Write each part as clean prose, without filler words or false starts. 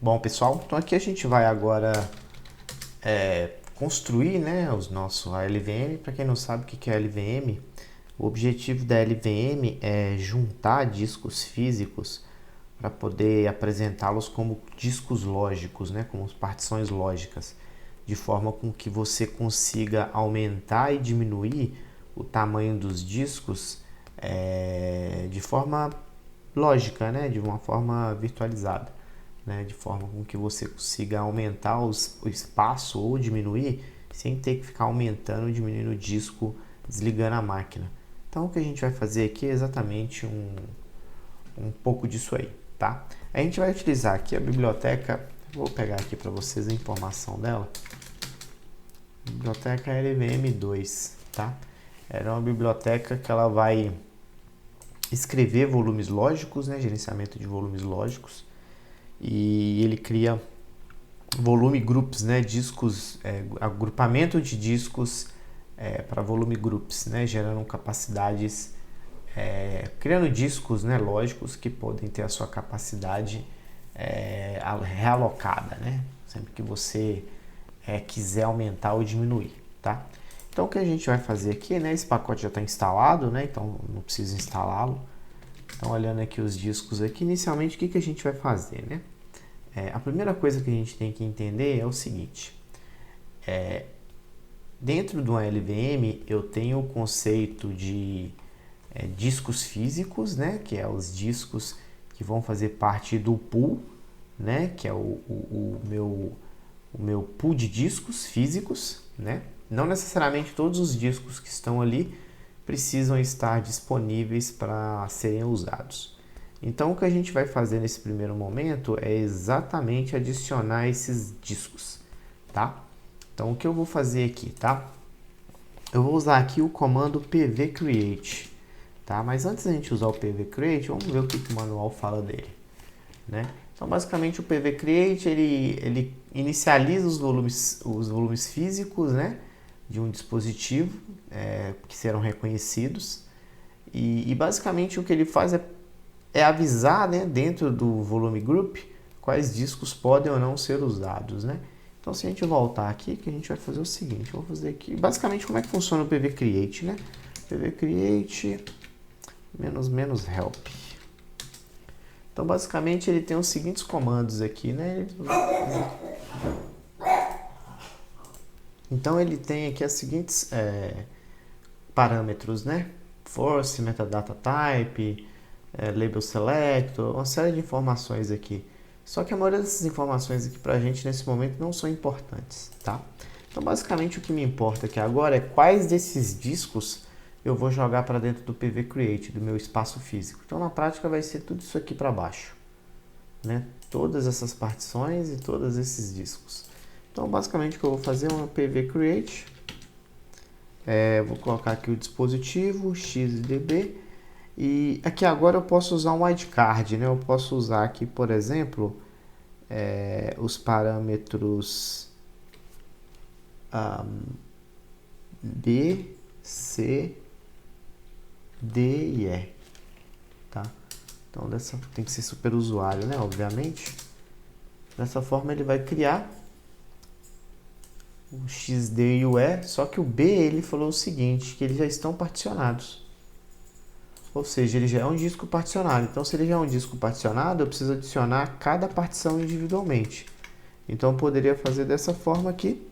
Bom, pessoal, então aqui a gente vai agora construir, né, os nossos LVM. Para quem não sabe o que é LVM, o objetivo da LVM é juntar discos físicos para poder apresentá-los como discos lógicos, né, como partições lógicas, de forma com que você consiga aumentar e diminuir o tamanho dos discos de forma lógica, né, de uma forma virtualizada, né, de forma com que você consiga aumentar o espaço ou diminuir sem ter que ficar aumentando e diminuindo o disco desligando a máquina. Então o que a gente vai fazer aqui é exatamente um pouco disso aí, tá? A gente vai utilizar aqui a biblioteca, vou pegar aqui para vocês a informação dela. Biblioteca LVM2, tá? Era uma biblioteca que ela vai escrever volumes lógicos, né? Gerenciamento de volumes lógicos, e ele cria volume groups, né? Discos, agrupamento de discos para volume groups, né? Gerando capacidades, criando discos, né? Lógicos que podem ter a sua capacidade realocada, né? Sempre que você quiser aumentar ou diminuir, tá? Então o que a gente vai fazer aqui, né? Esse pacote já está instalado, né? Então não precisa instalá-lo. Então olhando aqui os discos aqui, inicialmente o que a gente vai fazer, né? A primeira coisa que a gente tem que entender é o seguinte: dentro de uma LVM eu tenho o conceito de discos físicos, né? Que é os discos que vão fazer parte do pool, né? Que é o meu pool de discos físicos, né? Não necessariamente todos os discos que estão ali precisam estar disponíveis para serem usados. Então o que a gente vai fazer nesse primeiro momento é exatamente adicionar esses discos, tá? Então o que eu vou fazer aqui, tá? Eu vou usar aqui o comando pvcreate, tá? Mas antes da gente usar o pvcreate, vamos ver o que o manual fala dele, né? Então basicamente o pvcreate ele inicializa os volumes físicos, né, de um dispositivo que serão reconhecidos, e basicamente o que ele faz é avisar, né, dentro do volume group quais discos podem ou não ser usados, né? Então se a gente voltar aqui, que a gente vai fazer o seguinte, eu vou fazer aqui basicamente como é que funciona o pvcreate, né? pvcreate -- help. Então basicamente ele tem os seguintes comandos aqui, né? Então ele tem aqui os seguintes parâmetros, né? Force, metadata type, label selector, uma série de informações aqui. Só que a maioria dessas informações aqui pra gente nesse momento não são importantes, tá? Então basicamente o que me importa aqui agora é quais desses discos eu vou jogar para dentro do pvcreate, do meu espaço físico. Então na prática vai ser tudo isso aqui para baixo, né? Todas essas partições e todos esses discos. Então basicamente o que eu vou fazer é um pvcreate, vou colocar aqui o dispositivo xdb, e aqui agora eu posso usar um wildcard, né? Eu posso usar aqui, por exemplo, os parâmetros B, C, D e E, tá? Então tem que ser super usuário, né? Obviamente. Dessa forma ele vai criar o XD e o E, só que o B ele falou o seguinte, que eles já estão particionados. Ou seja, ele já é um disco particionado. Então se ele já é um disco particionado, eu preciso adicionar cada partição individualmente. Então eu poderia fazer dessa forma aqui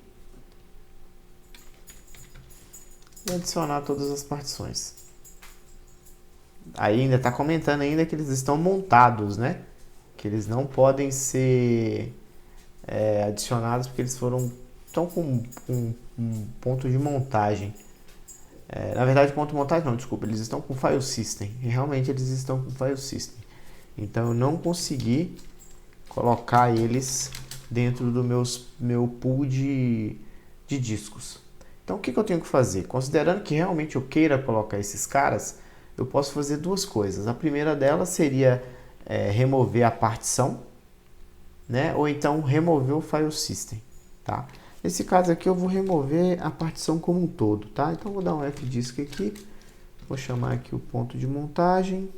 e adicionar todas as partições. Aí ainda está comentando ainda que eles estão montados, né? Que eles não podem ser adicionados porque eles estão com um ponto de montagem. Na verdade, ponto de montagem não, desculpa, eles estão com file system. E realmente eles estão com file system. Então eu não consegui colocar eles dentro do meu pool de discos. Então o que eu tenho que fazer? Considerando que realmente eu queira colocar esses caras, eu posso fazer duas coisas. A primeira delas seria remover a partição, né? Ou então remover o file system, tá? Nesse caso aqui eu vou remover a partição como um todo, tá? Então eu vou dar um fdisk aqui, vou chamar aqui o ponto de montagem,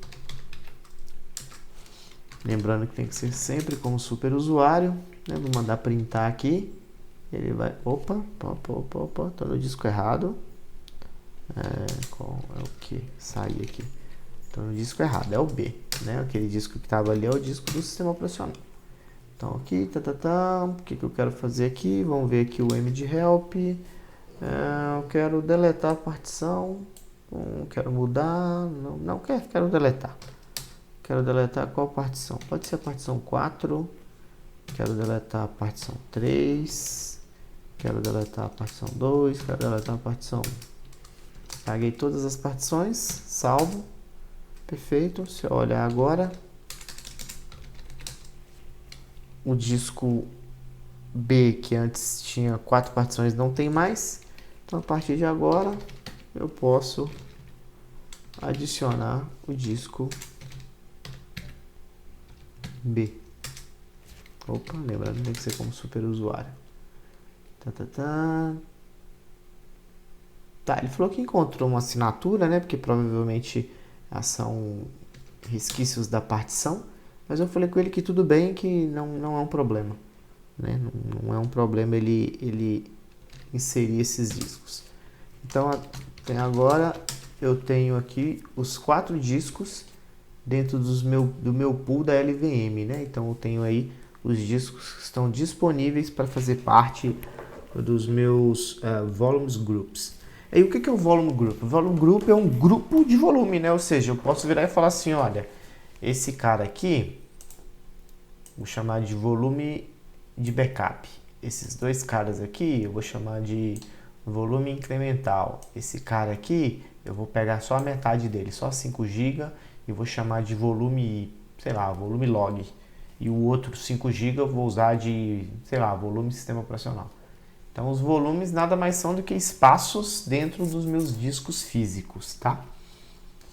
Lembrando que tem que ser sempre como super usuário, né? Vou mandar printar aqui. Ele vai... Opa, tô no disco errado. Qual é o que? Sair aqui. Tô no disco errado, é o B, né? Aquele disco que estava ali é o disco do sistema operacional. Então aqui, o que eu quero fazer aqui? Vamos ver aqui o M de help. Eu quero deletar a partição. Quero mudar. Não quero deletar. Quero deletar qual partição? Pode ser a partição 4. Quero deletar a partição 3. Quero deletar a partição 2. Quero deletar a partição 1. Paguei todas as partições. Salvo. Perfeito. Se eu olhar agora, o disco B, que antes tinha 4 partições, não tem mais. Então, a partir de agora, eu posso adicionar o disco B. Opa, lembrando, tem que ser como super usuário. Tá, ele falou que encontrou uma assinatura, né? Porque provavelmente são resquícios da partição. Mas eu falei com ele que tudo bem, que não é um problema, né? Não é um problema ele inserir esses discos. Então, agora eu tenho aqui os 4 discos dentro do meu pool da LVM, né? Então eu tenho aí os discos que estão disponíveis para fazer parte dos meus volumes groups. E o que é o volume group? O volume group é um grupo de volume, né? Ou seja, eu posso virar e falar assim, olha, esse cara aqui, vou chamar de volume de backup. Esses dois caras aqui, eu vou chamar de volume incremental. Esse cara aqui, eu vou pegar só a metade dele, só 5 GB, e vou chamar de volume, sei lá, volume log. E o outro 5 GB eu vou usar de, sei lá, volume sistema operacional. Então, os volumes nada mais são do que espaços dentro dos meus discos físicos, tá?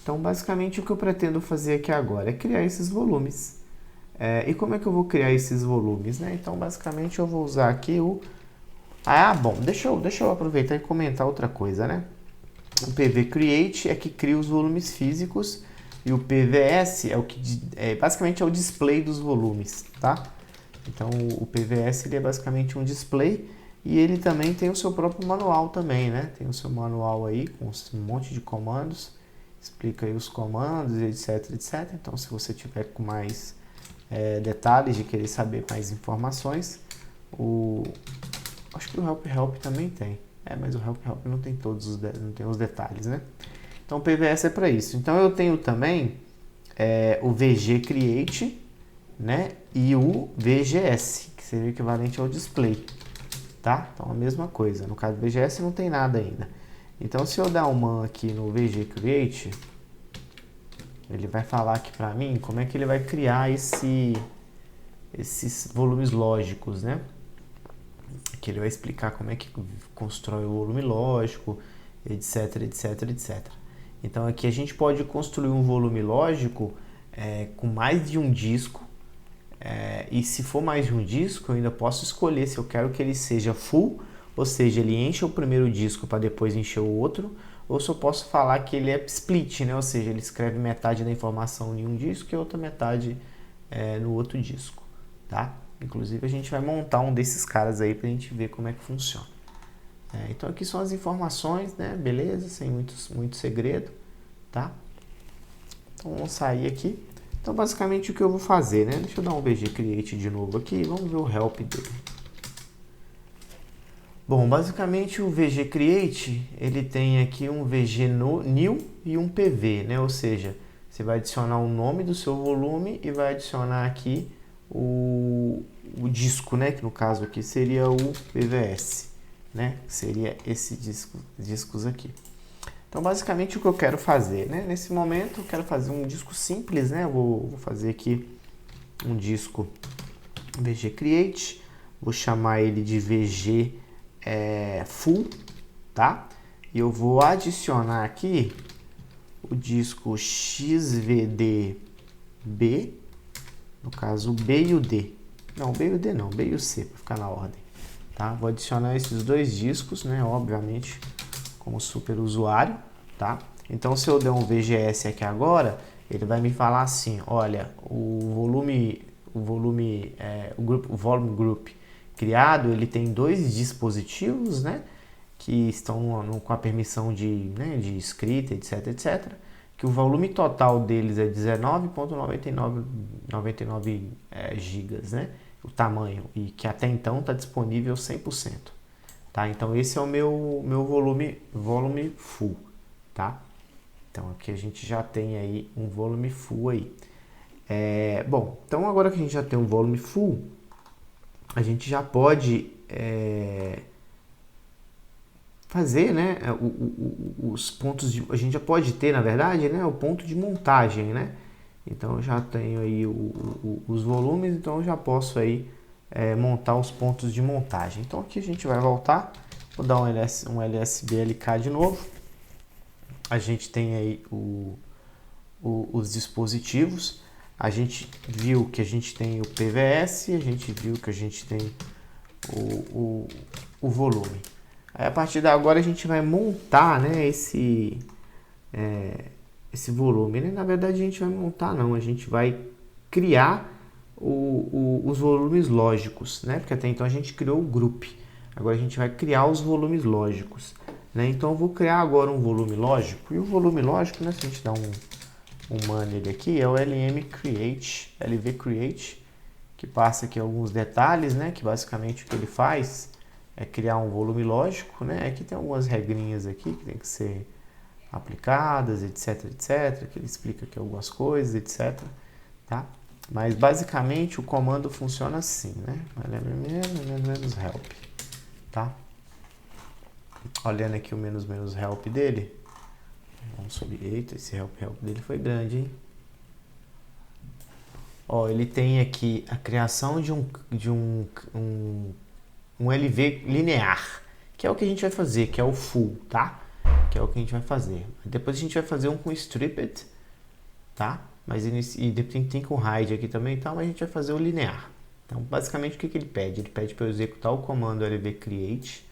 Então, basicamente, o que eu pretendo fazer aqui agora é criar esses volumes. E como é que eu vou criar esses volumes, né? Então, basicamente, eu vou usar aqui o... bom, deixa eu aproveitar e comentar outra coisa, né? O PV Create é que cria os volumes físicos e o PVS é o que basicamente é o display dos volumes, tá? Então, o PVS ele é basicamente um display. E ele também tem o seu próprio manual também, né? Tem o seu manual aí com um monte de comandos. Explica aí os comandos, etc, etc. Então, se você tiver com mais detalhes de querer saber mais informações, acho que o Help também tem. Mas o Help não tem não tem os detalhes, né? Então, o PVS é para isso. Então, eu tenho também o VG Create, né? E o VGS, que seria o equivalente ao display. Tá? Então, a mesma coisa. No caso do VGS não tem nada ainda. Então, se eu dar um man aqui no VG Create, ele vai falar aqui para mim como é que ele vai criar esses volumes lógicos, né? Que ele vai explicar como é que constrói o volume lógico, etc, etc, etc. Então, aqui a gente pode construir um volume lógico com mais de um disco. E se for mais de um disco, eu ainda posso escolher se eu quero que ele seja full, ou seja, ele enche o primeiro disco para depois encher o outro, ou se eu posso falar que ele é split, né? Ou seja, ele escreve metade da informação em um disco e a outra metade no outro disco, tá? Inclusive a gente vai montar um desses caras aí para a gente ver como é que funciona. Então aqui são as informações, né? Beleza, sem muito segredo, tá? Então vamos sair aqui. Então, basicamente, o que eu vou fazer, né? Deixa eu dar um VG Create de novo aqui. Vamos ver o help dele. Bom, basicamente, o VG Create, ele tem aqui um VG New e um PV, né? Ou seja, você vai adicionar o nome do seu volume e vai adicionar aqui o disco, né? Que no caso aqui seria o PVS, né? Seria esse discos aqui. Então, basicamente, o que eu quero fazer, né? Nesse momento, eu quero fazer um disco simples, né? Eu vou fazer aqui um disco VG Create. Vou chamar ele de VG Full, tá? E eu vou adicionar aqui o disco XVDB, no caso o B e o D. Não, o B e o D não, o B e o C, para ficar na ordem, tá? Vou adicionar esses dois discos, né? Obviamente, como super usuário, tá? Então, se eu der um VGS aqui agora, ele vai me falar assim, olha, o volume group criado, ele tem dois dispositivos, né, que estão com a permissão de escrita, etc, etc, que o volume total deles é 19,99 gigas, né, o tamanho, e que até então está disponível 100%, tá? Então esse é o meu volume full, tá? Então aqui a gente já tem aí um volume full aí. Bom, então agora que a gente já tem um volume full, a gente já pode fazer, né, os pontos de, a gente já pode ter, na verdade, né, o ponto de montagem, né? Então eu já tenho aí os volumes, então eu já posso aí montar os pontos de montagem. Então aqui a gente vai voltar, vou dar um LSBLK de novo. A gente tem aí os dispositivos, a gente viu que a gente tem o PVS, a gente viu que a gente tem o volume. Aí, a partir de agora a gente vai montar, né, esse volume, né? Na verdade a gente vai montar não, a gente vai criar os volumes lógicos, né? Porque até então a gente criou o group, agora a gente vai criar os volumes lógicos, né? Então eu vou criar agora um volume lógico, e o volume lógico, né, se a gente dá um man nele aqui, é o LV Create, que passa aqui alguns detalhes, né? Que basicamente o que ele faz é criar um volume lógico, né? Aqui tem algumas regrinhas aqui que tem que ser aplicadas, etc, etc, que ele explica aqui algumas coisas, etc, tá? Mas basicamente o comando funciona assim, né? Menos help, tá? Olhando aqui o menos help dele, vamos subir, eita, esse help dele foi grande, hein? Ó, ele tem aqui a criação de um LV linear, que é o que a gente vai fazer, que é o full, tá? Que é o que a gente vai fazer. Depois a gente vai fazer um com stripped, tá? Mas e tem com hide aqui também, tá? Mas a gente vai fazer o linear. Então, basicamente, o que ele pede? Ele pede para eu executar o comando LV create.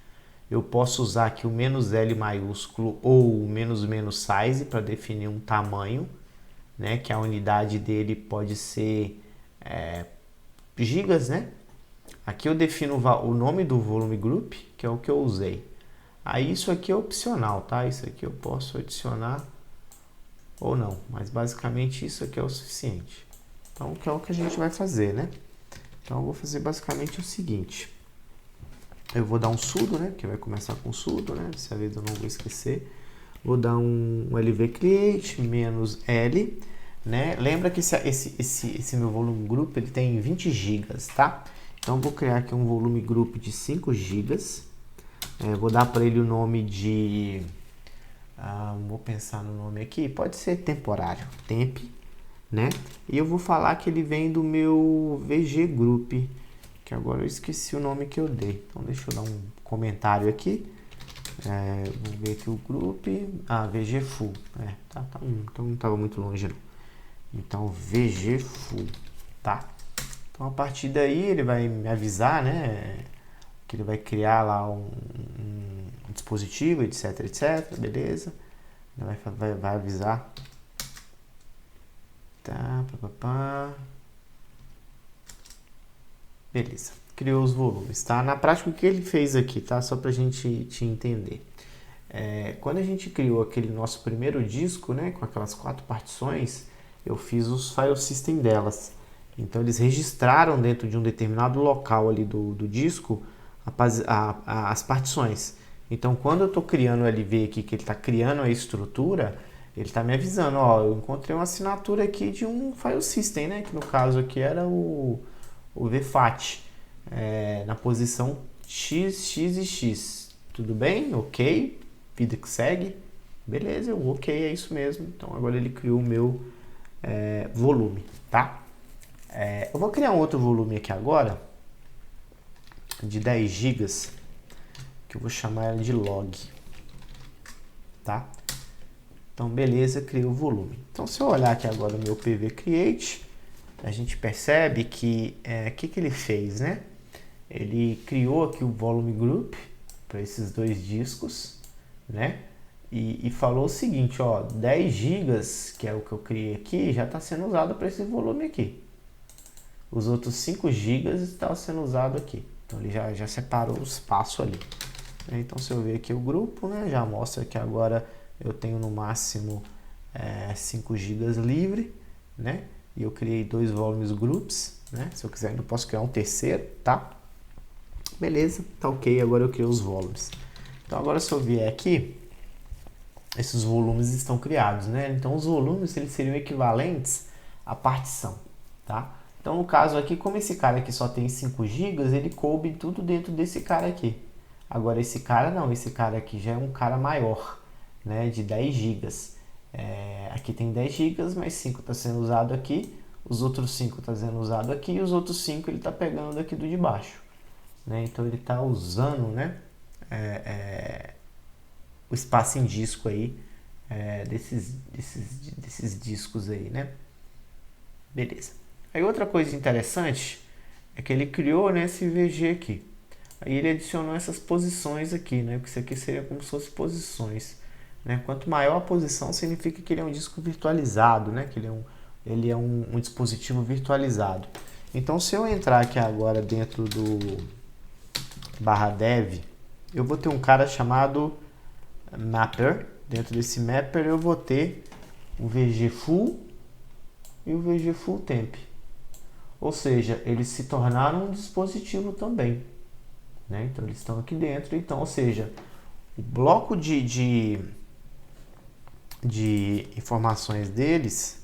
Eu posso usar aqui o "-l" maiúsculo ou o "-" size para definir um tamanho, né? Que a unidade dele pode ser gigas, né? Aqui eu defino o nome do volume group, que é o que eu usei. Aí isso aqui é opcional, tá? Isso aqui eu posso adicionar ou não, mas basicamente isso aqui é o suficiente. Então, que é o que a gente vai fazer, né? Então, eu vou fazer basicamente o seguinte. Eu vou dar um sudo, né? Que vai começar com sudo, né? Dessa vez eu não vou esquecer. Vou dar um LV create -l, né? Lembra que esse meu volume group, ele tem 20 gigas, tá? Então, eu vou criar aqui um volume group de 5 gigas. Vou dar para ele o nome de... vou pensar no nome aqui. Pode ser temporário. Temp, né? E eu vou falar que ele vem do meu VG Group, que agora eu esqueci o nome que eu dei. Então, deixa eu dar um comentário aqui. Vou ver aqui o group. VG Full. Então não estava muito longe, não. Então, VG Full, tá? Então, a partir daí, ele vai me avisar, né? Que ele vai criar lá um dispositivo, etc, etc, beleza. Ele vai avisar. Tá, beleza. Criou os volumes, tá? Na prática, o que ele fez aqui, tá? Só pra gente te entender. Quando a gente criou aquele nosso primeiro disco, né? Com aquelas 4 partições, eu fiz os file system delas. Então, eles registraram dentro de um determinado local ali do disco as partições. Então, quando eu estou criando o LV aqui, que ele está criando a estrutura, ele está me avisando, ó, eu encontrei uma assinatura aqui de um file system, né? Que no caso aqui era o VFAT, na posição X, X e X. Tudo bem? Ok. Vida que segue. Beleza, o ok, é isso mesmo. Então, agora ele criou o meu volume, tá? Eu vou criar um outro volume aqui agora, de 10 gigas, que eu vou chamar ela de log, tá? Então, beleza, criei o volume. Então, se eu olhar aqui agora o meu PV Create, a gente percebe que que ele fez, né? Ele criou aqui o volume group para esses 2 discos, né? e falou o seguinte, ó, 10 gigas, que é o que eu criei aqui, já está sendo usado para esse volume aqui. Os outros 5 gigas estão sendo usados aqui. Então ele já separou o espaço ali. Então se eu ver aqui o grupo, né, já mostra que agora eu tenho no máximo 5 gigas livre, né? E eu criei 2 volumes groups, né? Se eu quiser ainda posso criar um terceiro, tá? Beleza, tá ok, agora eu crio os volumes. Então agora se eu vier aqui, esses volumes estão criados, né? Então os volumes eles seriam equivalentes à partição, tá? Então no caso aqui, como esse cara aqui só tem 5 gigas, ele coube tudo dentro desse cara aqui. Agora esse cara não, esse cara aqui já é um cara maior, né? De 10 gigas. Aqui tem 10 gigas, mas 5 está sendo usado aqui, os outros 5 está sendo usado aqui e os outros 5 ele está pegando daqui do de baixo, né? Então ele está usando, né? O espaço em disco aí desses discos aí, né? Beleza. Aí outra coisa interessante é que ele criou, né, esse VG aqui. Aí ele adicionou essas posições aqui, né? Porque isso aqui seria como se fossem posições, né? Quanto maior a posição, significa que ele é um disco virtualizado, né? Que ele é um dispositivo virtualizado. Então, se eu entrar aqui agora dentro do /dev, eu vou ter um cara chamado mapper. Dentro desse mapper eu vou ter o VG full e o VG full temp. Ou seja, eles se tornaram um dispositivo também, né? Então eles estão aqui dentro. Então, ou seja, o bloco de informações deles,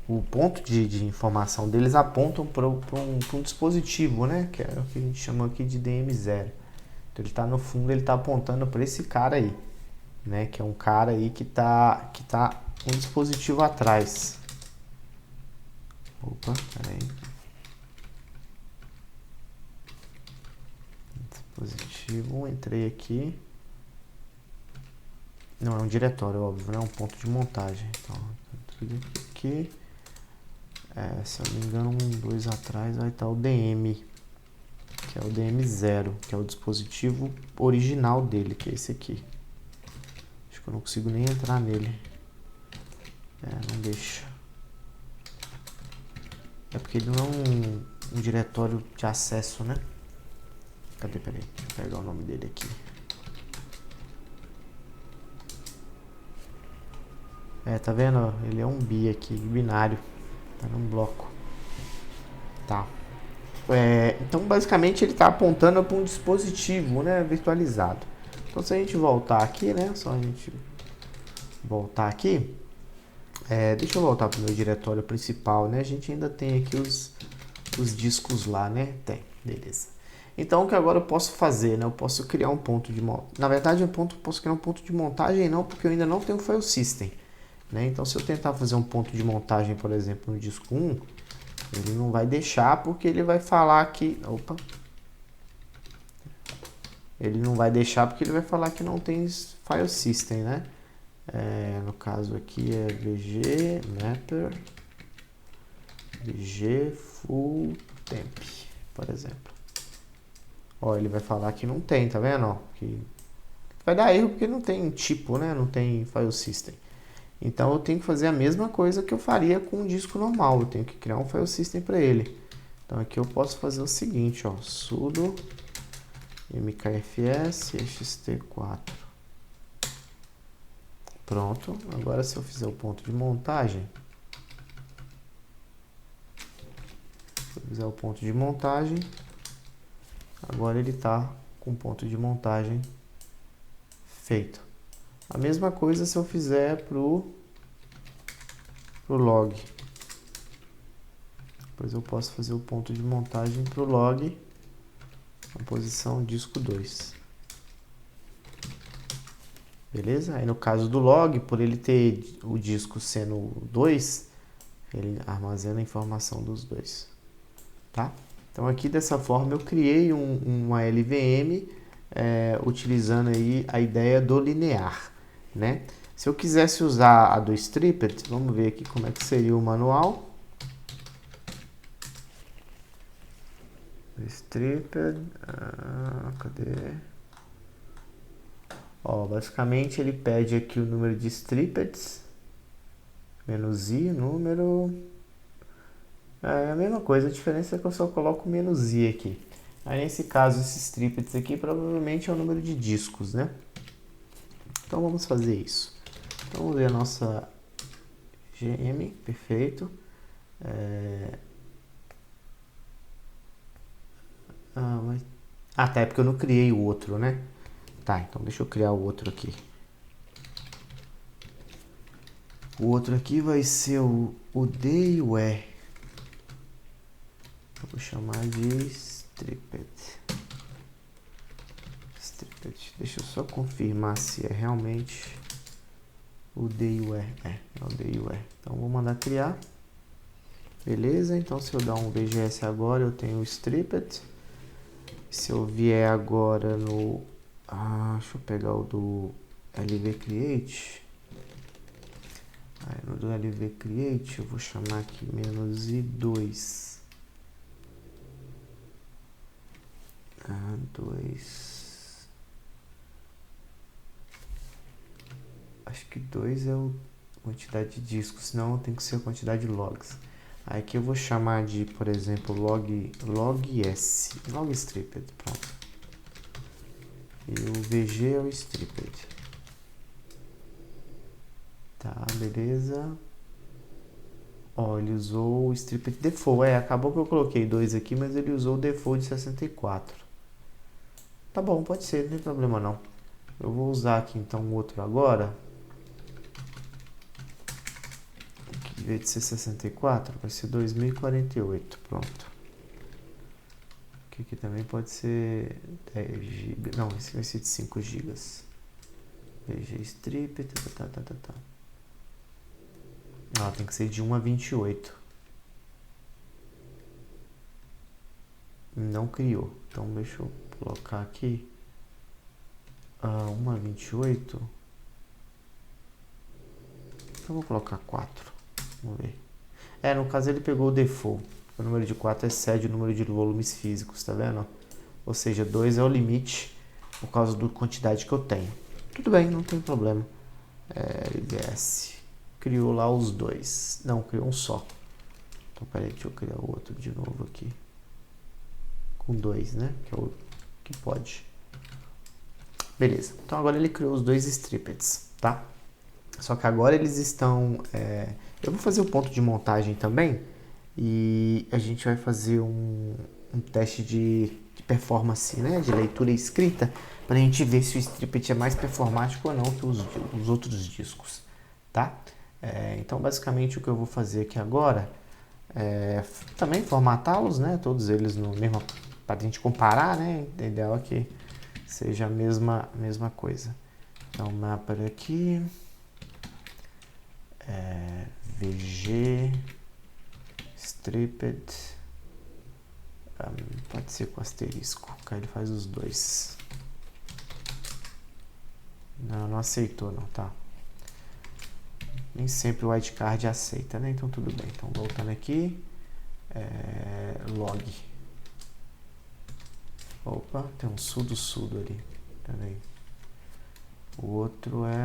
o ponto de informação deles apontam para um dispositivo, né? Que é o que a gente chama aqui de DM0. Então ele está no fundo, ele está apontando para esse cara aí, né? Que é um cara aí que tá um dispositivo atrás. Opa, peraí. Dispositivo, entrei aqui. Não, é um diretório, óbvio, né? Um ponto de montagem. Então, entrei aqui. Se eu não me engano, 2 atrás vai estar o DM, que é o DM0, que é o dispositivo original dele, que é esse aqui. Acho que eu não consigo nem entrar nele. Não deixa. É porque ele não é um diretório de acesso, né? Cadê? Peraí, deixa eu pegar o nome dele aqui. Tá vendo? Ele é um bi aqui, binário. Tá num bloco. Tá. Então, basicamente, ele está apontando para um dispositivo, né, virtualizado. Então, se a gente voltar aqui, né, só a gente voltar aqui, deixa eu voltar para o meu diretório principal, né, a gente ainda tem aqui os discos lá, né, beleza. Então, o que agora eu posso fazer, né, eu posso criar um ponto de montagem. Na verdade, eu posso criar um ponto de montagem não, porque eu ainda não tenho file system, né, então se eu tentar fazer um ponto de montagem, por exemplo, no disco 1, ele não vai deixar porque ele vai falar que... Opa! Ele não vai deixar porque ele vai falar que não tem file system, né? No caso aqui é VG mapper VG full temp, por exemplo. Ó, ele vai falar que não tem, tá vendo? Ó, que vai dar erro porque não tem tipo, né? Não tem file system. Então eu tenho que fazer a mesma coisa que eu faria com um disco normal. Eu tenho que criar um file system para ele. Então aqui eu posso fazer o seguinte, ó, sudo mkfs ext4. Pronto. Agora se eu fizer o ponto de montagem, agora ele está com o ponto de montagem feito. A mesma coisa se eu fizer pro log. Depois eu posso fazer o ponto de montagem pro log na posição disco 2. Beleza? Aí no caso do log, por ele ter o disco sendo 2, ele armazena a informação dos dois. Tá? Então aqui dessa forma eu criei uma LVM utilizando aí a ideia do linear, né? Se eu quisesse usar a do stripped, vamos ver aqui como é que seria o manual. Stripped, cadê? Ó, basicamente ele pede aqui o número de strippeds, menos i, número... É a mesma coisa, a diferença é que eu só coloco menos i aqui. Aí nesse caso, esses strippeds aqui provavelmente é o número de discos, né? Então vamos fazer isso. Então vamos ver a nossa GM, perfeito. Tá, é porque eu não criei o outro, né? Tá, então deixa eu criar o outro aqui. O outro aqui vai ser o D e o E. Eu vou chamar de stripped. Deixa eu só confirmar se é realmente o D e o E. É o D e o E. Então vou mandar criar. Beleza, então se eu dar um VGS agora, eu tenho o stripped. Se eu vier agora no... deixa eu pegar o do LV Create. Aí no do LV Create eu vou chamar aqui menos -i2. 2. Acho que 2 é a quantidade de discos, senão tem que ser a quantidade de logs. Aí aqui eu vou chamar de, por exemplo, log S, log stripped, pronto. E o VG é o stripped. Tá, beleza. Ó, ele usou o stripped default. Acabou que eu coloquei 2 aqui, mas ele usou o default de 64. Tá bom, pode ser, não tem problema não. Eu vou usar aqui então o outro agora. Em vez de ser 64, vai ser 2048, pronto. Aqui também pode ser 10 GB. Não, esse vai ser de 5 GB. VG strip, tem que ser de 1 a 28. Não criou. Então deixa eu colocar aqui 1 a 28. Então vou colocar 4. Vamos ver. No caso ele pegou o default. O número de 4 excede o número de volumes físicos, tá vendo? Ou seja, 2 é o limite por causa da quantidade que eu tenho. Tudo bem, não tem problema. LVS. Criou lá os 2. Não, criou um só. Então peraí, deixa eu criar o outro de novo aqui. Com 2, né? Que é o que pode. Beleza. Então agora ele criou os 2 strippeds, tá? Só que agora eles estão... Eu vou fazer o ponto de montagem também. E a gente vai fazer um teste de performance, né? De leitura e escrita. Para a gente ver se o stripped é mais performático ou não que os outros discos, tá? Então basicamente o que eu vou fazer aqui agora é também formatá-los, né? Todos eles no mesmo... Para a gente comparar, né? O ideal é que seja a mesma coisa. Então, mapper aqui. VG stripped. Pode ser com asterisco. Aí ele faz os dois. Não aceitou não, tá? Nem sempre o wildcard aceita, né? Então tudo bem. Então voltando aqui. Log. Opa, tem um sudo ali. Pera aí. O outro é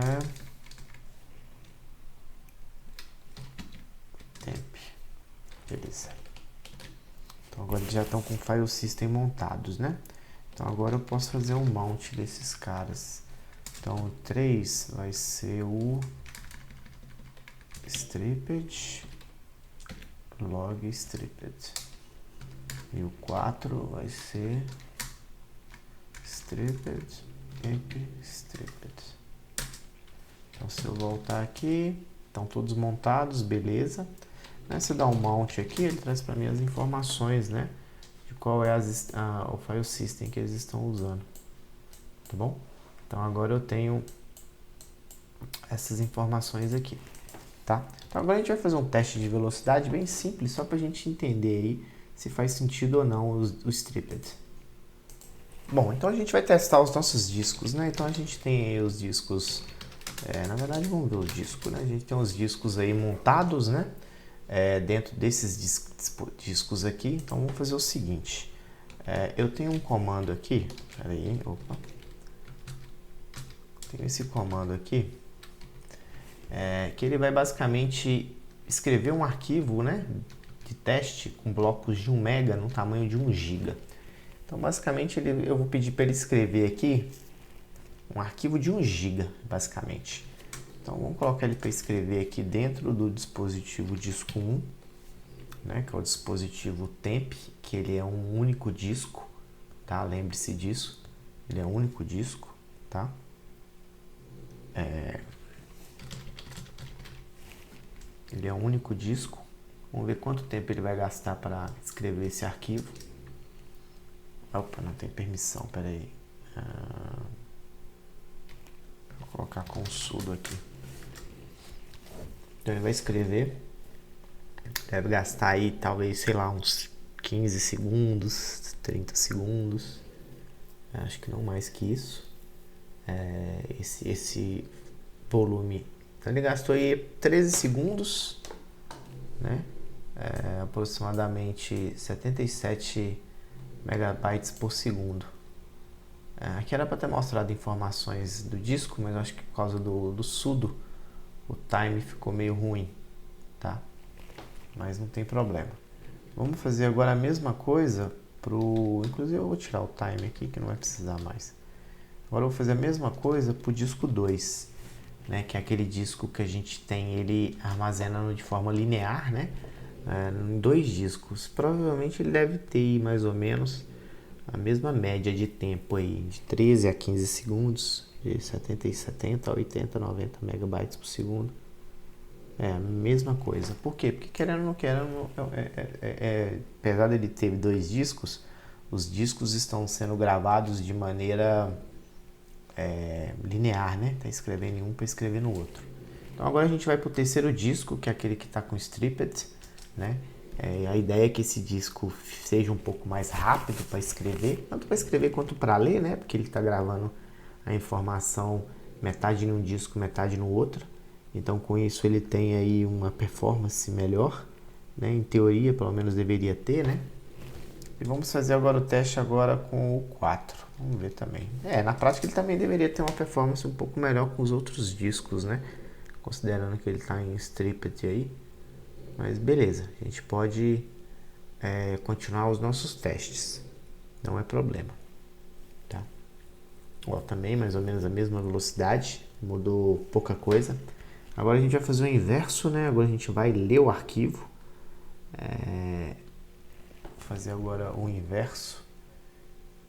temp. Beleza. Então agora eles já estão com o file system montados, né? Então agora eu posso fazer um mount desses caras. Então o 3 vai ser o stripped, log stripped. E o 4 vai ser stripped, temp stripped. Então se eu voltar aqui, estão todos montados, beleza. Se eu dar um mount aqui, ele traz para mim as informações, né? De qual é o file system que eles estão usando. Tá bom? Então agora eu tenho essas informações aqui, tá? Então agora a gente vai fazer um teste de velocidade bem simples, só para a gente entender aí se faz sentido ou não o stripped. Bom, então a gente vai testar os nossos discos, né? Então a gente tem aí os discos, na verdade vamos ver o disco, né? A gente tem os discos aí montados, né? Dentro desses discos aqui. Então vamos fazer o seguinte, eu tenho um comando aqui, peraí, opa. tem esse comando aqui, que ele vai basicamente escrever um arquivo, né, de teste com blocos de 1 MB no tamanho de 1 GB. Então, basicamente, eu vou pedir para ele escrever aqui um arquivo de 1 GB, basicamente. Então, vamos colocar ele para escrever aqui dentro do dispositivo disco 1, né, que é o dispositivo temp, que ele é um único disco, tá? Lembre-se disso, ele é um único disco, tá? Ele é um único disco. Vamos ver quanto tempo ele vai gastar para escrever esse arquivo. Opa, não tem permissão, peraí. Vou colocar com sudo aqui. Então ele vai escrever. Deve gastar aí, talvez, sei lá, uns 15 segundos, 30 segundos. Acho que não mais que isso. Esse volume. Então ele gastou aí 13 segundos, né? Aproximadamente 77 megabytes por segundo. Aqui era para ter mostrado informações do disco, mas acho que por causa do sudo o time ficou meio ruim, tá? Mas não tem problema. Vamos fazer agora a mesma coisa inclusive eu vou tirar o time aqui que não vai precisar mais. Agora eu vou fazer a mesma coisa pro disco 2, né? Que é aquele disco que a gente tem ele armazenando de forma linear, né? Em 2 discos. Provavelmente ele deve ter mais ou menos a mesma média de tempo aí, de 13 a 15 segundos, de 70 a 80, 90 megabytes por segundo. A mesma coisa. Por quê? Porque querendo ou não querendo, apesar dele ter 2 discos, os discos estão sendo gravados de maneira linear, né? Tá escrevendo em um para escrever no outro. Então agora a gente vai para o terceiro disco, que é aquele que está com stripped, né? A ideia é que esse disco seja um pouco mais rápido para escrever, tanto para escrever quanto para ler, né? Porque ele está gravando a informação metade num disco, metade no outro. Então com isso ele tem aí uma performance melhor, né? Em teoria, pelo menos deveria ter, né? E vamos fazer agora o teste agora com o 4. Vamos ver também. Na prática ele também deveria ter uma performance um pouco melhor com os outros discos, né? Considerando que ele está em stripped aí. Mas beleza, a gente pode continuar os nossos testes. Não é problema. Tá? Também mais ou menos a mesma velocidade. Mudou pouca coisa. Agora a gente vai fazer o inverso, né? Agora a gente vai ler o arquivo. Vou fazer agora o inverso.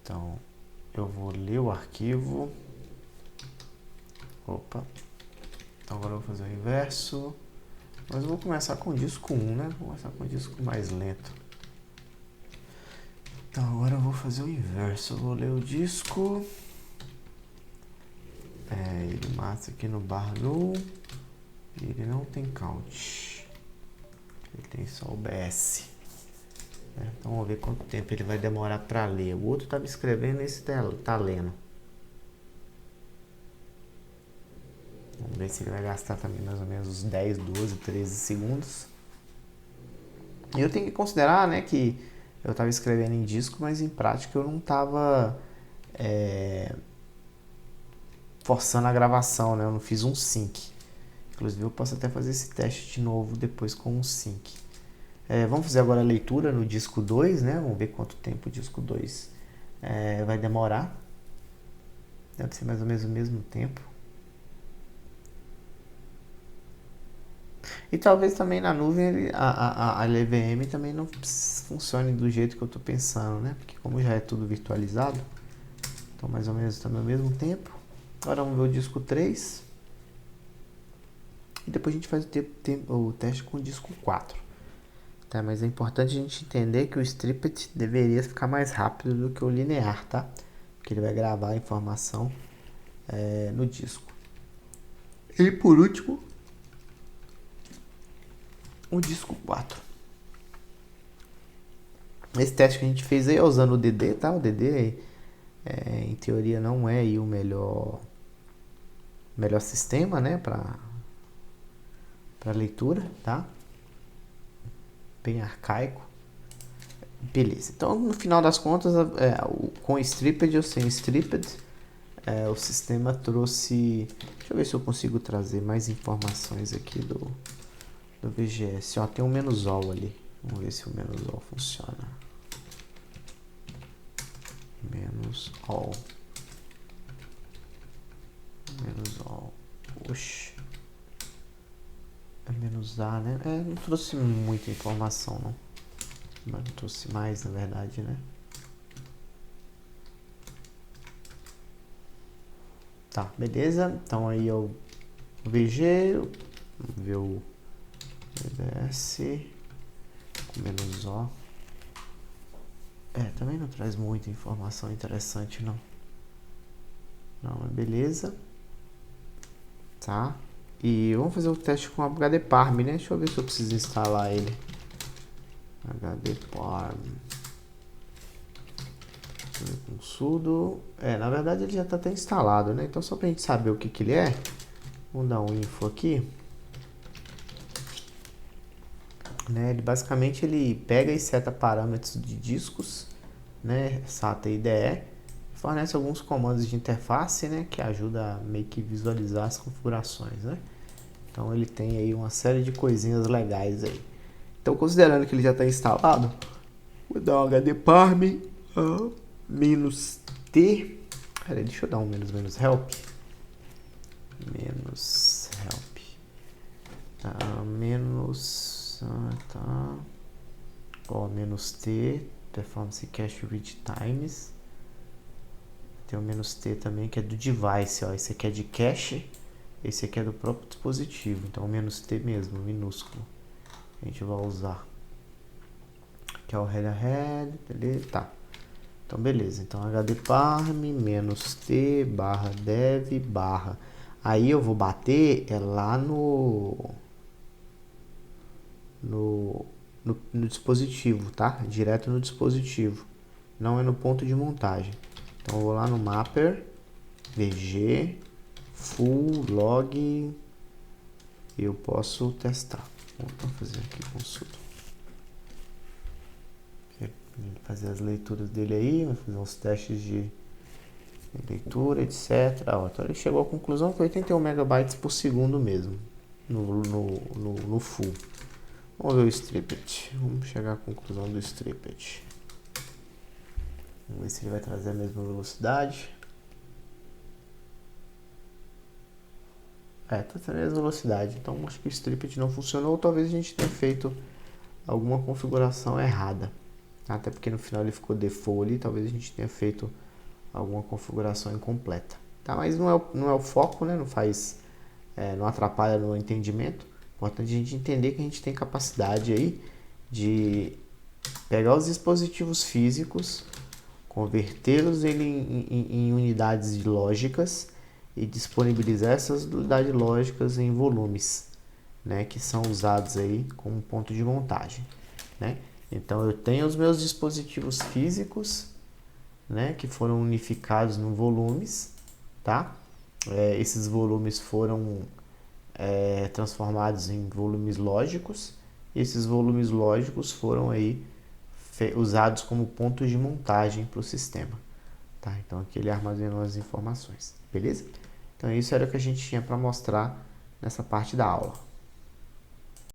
Então, eu vou ler o arquivo. Opa. Então agora eu vou fazer o inverso. Mas eu vou começar com o disco 1, né? Vou começar com o disco mais lento. Então agora eu vou fazer o inverso. Eu vou ler o disco. Ele mata aqui no bar no. Ele não tem count. Ele tem só o BS. Então vamos ver quanto tempo ele vai demorar para ler. O outro estava escrevendo e esse tá lendo. Vamos ver se ele vai gastar também mais ou menos uns 10, 12, 13 segundos. E eu tenho que considerar, né, que eu estava escrevendo em disco, mas em prática eu não estava forçando a gravação, né? Eu não fiz um sync. Inclusive eu posso até fazer esse teste de novo depois com um sync. Vamos fazer agora a leitura no disco 2, né? Vamos ver quanto tempo o disco 2 vai demorar. Deve ser mais ou menos o mesmo tempo. E talvez também na nuvem a LVM também não funcione do jeito que eu estou pensando, né? Porque como já é tudo virtualizado, então mais ou menos também ao mesmo tempo. Agora vamos ver o disco 3. E depois a gente faz o teste com o disco 4. Tá? Mas é importante a gente entender que o stripped deveria ficar mais rápido do que o linear, tá? Porque ele vai gravar a informação no disco. E por último, o disco 4. Esse teste que a gente fez aí é usando o DD, tá? O DD, em teoria, não é aí o melhor sistema, né? Para leitura, tá? Bem arcaico. Beleza. Então, no final das contas, com stripped ou sem stripped, o sistema trouxe... Deixa eu ver se eu consigo trazer mais informações aqui do VGS. Ó, tem um -all ali. Vamos ver se o -all funciona. -all. -all. Oxi. É -a, né? Não trouxe muita informação, não. Mas não trouxe mais, na verdade, né? Tá, beleza. Então aí é o VG. Vamos ver o VBS com -o. Também não traz muita informação interessante, não. Não, mas beleza. Tá. E vamos fazer o teste com o HDParm, né? Deixa eu ver se eu preciso instalar ele. HDParm. Deixa eu ver com sudo. Na verdade ele já está até instalado, né? Então só pra gente saber o que ele é. Vamos dar um info aqui. Ele basicamente pega e seta parâmetros de discos, né? SATA e IDE. Fornece alguns comandos de interface, né? Que ajuda a meio que visualizar as configurações, né? Então ele tem aí uma série de coisinhas legais aí. Então considerando que ele já está instalado, vou dar um HDParm -t. Peraí, deixa eu dar um -help. -help. Ó, -t. Performance cache read times. Tem o -t também, que é do device, ó. Esse aqui é de cache, esse aqui é do próprio dispositivo. Então, -t mesmo, minúsculo. A gente vai usar. Aqui é o head, beleza? Tá. Então, beleza. Então, HDParm, -t, /dev, /. Aí eu vou bater lá no dispositivo, tá? Direto no dispositivo. Não é no ponto de montagem. Então eu vou lá no mapper, vg, full, log, e eu posso testar. Vou fazer aqui com sudo. Fazer as leituras dele aí, vai fazer uns testes de leitura, etc. Ó, então ele chegou à conclusão que 81 megabytes por segundo mesmo, no full. Vamos ver o stripped. Vamos chegar à conclusão do stripped. Vamos ver se ele vai trazer a mesma velocidade. Tá trazendo a mesma velocidade. Então acho que o stripped não funcionou. Ou talvez a gente tenha feito alguma configuração errada. Até porque no final ele ficou default ali. Talvez a gente tenha feito alguma configuração incompleta. Tá, mas não é o foco, né? Não atrapalha no entendimento. Importante a gente entender que a gente tem capacidade aí de pegar os dispositivos físicos, convertê-los em unidades lógicas e disponibilizar essas unidades lógicas em volumes, né, que são usados aí como ponto de montagem, né? Então eu tenho os meus dispositivos físicos, né, que foram unificados em volumes, tá? Esses volumes foram transformados em volumes lógicos. Esses volumes lógicos foram aí usados como pontos de montagem para o sistema, tá? Então aqui ele armazenou as informações, beleza? Então isso era o que a gente tinha para mostrar nessa parte da aula.